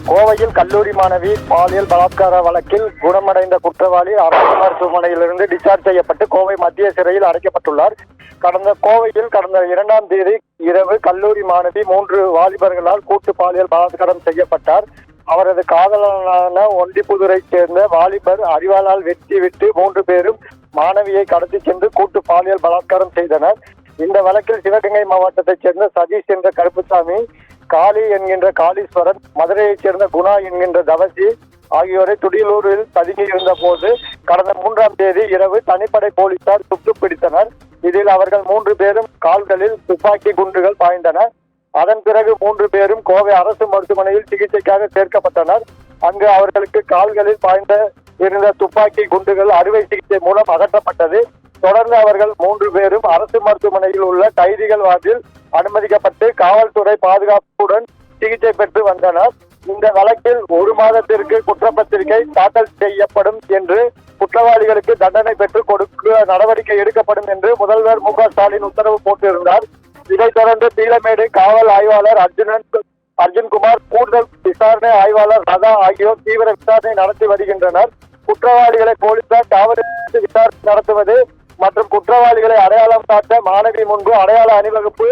கோவையில் கல்லூரி மாணவி பாலியல் பலாத்கார வழக்கில் குணமடைந்த குற்றவாளி அரசு மருத்துவமனையிலிருந்து டிஸ்சார்ஜ் செய்யப்பட்டு கோவை மத்திய சிறையில் அடைக்கப்பட்டுள்ளார். கோவையில் கடந்த 2ஆம் தேதி இரவு கல்லூரி மாணவி 3 வாலிபர்களால் கூட்டு பாலியல் பலாத்காரம் செய்யப்பட்டார். அவரது காதலனான ஒண்டிப்புதுரை சேர்ந்த வாலிபர் அறிவாளால் வெட்டிவிட்டு 3 பேரும் மாணவியை கடத்தி சென்று கூட்டு பாலியல் பலாத்காரம் செய்தனர். இந்த வழக்கில் சிவகங்கை மாவட்டத்தைச் சேர்ந்த சதீஷ் என்ற கருப்புசாமி, காளி என்கின்ற காளீஸ்வரன், மதுரையைச் சேர்ந்த குணா என்கின்ற தவசி ஆகியோரை துடியலூரில் பதுங்கியிருந்த போது கடந்த 3ஆம் தேதி இரவு தனிப்படை போலீசார் சுட்டு பிடித்தனர். இதில் அவர்கள் 3 பேரும் கால்களில் துப்பாக்கி குண்டுகள் பாய்ந்தன. அதன் பிறகு 3 பேரும் கோவை அரசு மருத்துவமனையில் சிகிச்சைக்காக சேர்க்கப்பட்டனர். அங்கு அவர்களுக்கு கால்களில் பாய்ந்த இருந்த துப்பாக்கி குண்டுகள் அறுவை சிகிச்சை மூலம் அகற்றப்பட்டது. தொடர்ந்து அவர்கள் 3 பேரும் அரசு மருத்துவமனையில் உள்ள கைதிகள் வார்டில் அனுமதிக்கப்பட்டு காவல்துறை பாதுகாப்புடன் சிகிச்சை பெற்று வந்தனர். இந்த வழக்கில் 1 மாதத்திற்கு குற்றப்பத்திரிகை தாக்கல் செய்யப்படும் என்று குற்றவாளிகளுக்கு தண்டனை பெற்றுக் கொடுக்க நடவடிக்கை எடுக்கப்படும் என்று முதல்வர் மு.க.ஸ்டாலின் உத்தரவு போட்டிருந்தார். இதைத் தொடர்ந்து பீளமேடு காவல் ஆய்வாளர் அர்ஜுன்குமார், கூடுதல் விசாரணை ஆய்வாளர் ரதா ஆகியோர் தீவிர விசாரணை நடத்தி வருகின்றனர். குற்றவாளிகளை போலீசார் காவலில் விசாரணை நடத்துவது மற்றும் குற்றவாளிகளை அடையாளம் காட்ட மாணவி முன்பு அடையாள அணிவகுப்பு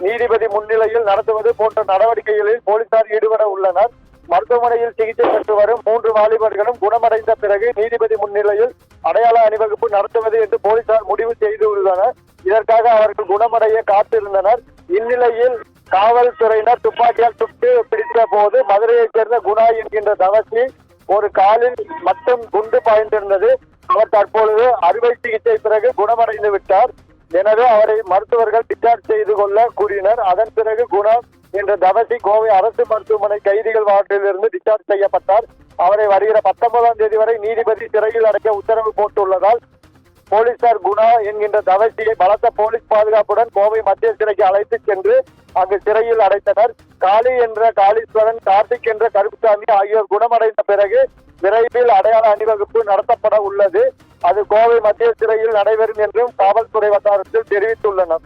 நீதிபதி முன்னிலையில் நடத்துவது போன்ற நடவடிக்கைகளில் போலீசார் ஈடுபட உள்ளனர். மருத்துவமனையில் சிகிச்சை பெற்று வரும் 3 வாலிபர்களும் குணமடைந்த பிறகு நீதிபதி முன்னிலையில் அடையாள அணிவகுப்பு நடத்துவது என்று போலீசார் முடிவு செய்துள்ளனர். இதற்காக அவர்கள் குணமடைய காத்திருந்தனர். இந்நிலையில் காவல்துறையினர் துப்பாக்கியால் சுட்டு பிடித்த போது மதுரையைச் சேர்ந்த குணா என்கின்ற தவசி ஒரு காலில் மட்டும் குண்டு பாய்ந்திருந்தது. அவர் தற்பொழுது அறுவை சிகிச்சை பிறகு குணமடைந்து விட்டார். எனவே அவரை மருத்துவர்கள் டிஸ்சார்ஜ் செய்து கொள்ள கூறினர். அதன் பிறகு குணா என்ற தவசி கோவை அரசு மருத்துவமனை கைதிகள் வார்டிலிருந்து டிஸ்சார்ஜ் செய்யப்பட்டார். அவரை வருகிற 19ஆம் தேதி வரை நீதிபதி சிறையில் அடைக்க உத்தரவு போட்டுள்ளதால் போலீசார் குணா என்கின்ற தவசியை பலத்த போலீஸ் பாதுகாப்புடன் கோவை மத்திய சிறைக்கு அழைத்து சென்று அங்கு சிறையில் அடைத்தனர். காளி என்ற காளீஸ்வரன், கார்த்திக் என்ற கருப்புசாமி ஆகியோர் குணமடைந்த பிறகு விரைவில் அடையாள அணிவகுப்பு நடத்தப்பட உள்ளது. அது கோவை மத்திய சிறையில் நடைபெறும் என்றும் காவல்துறை வட்டாரத்தில் தெரிவித்துள்ளனர்.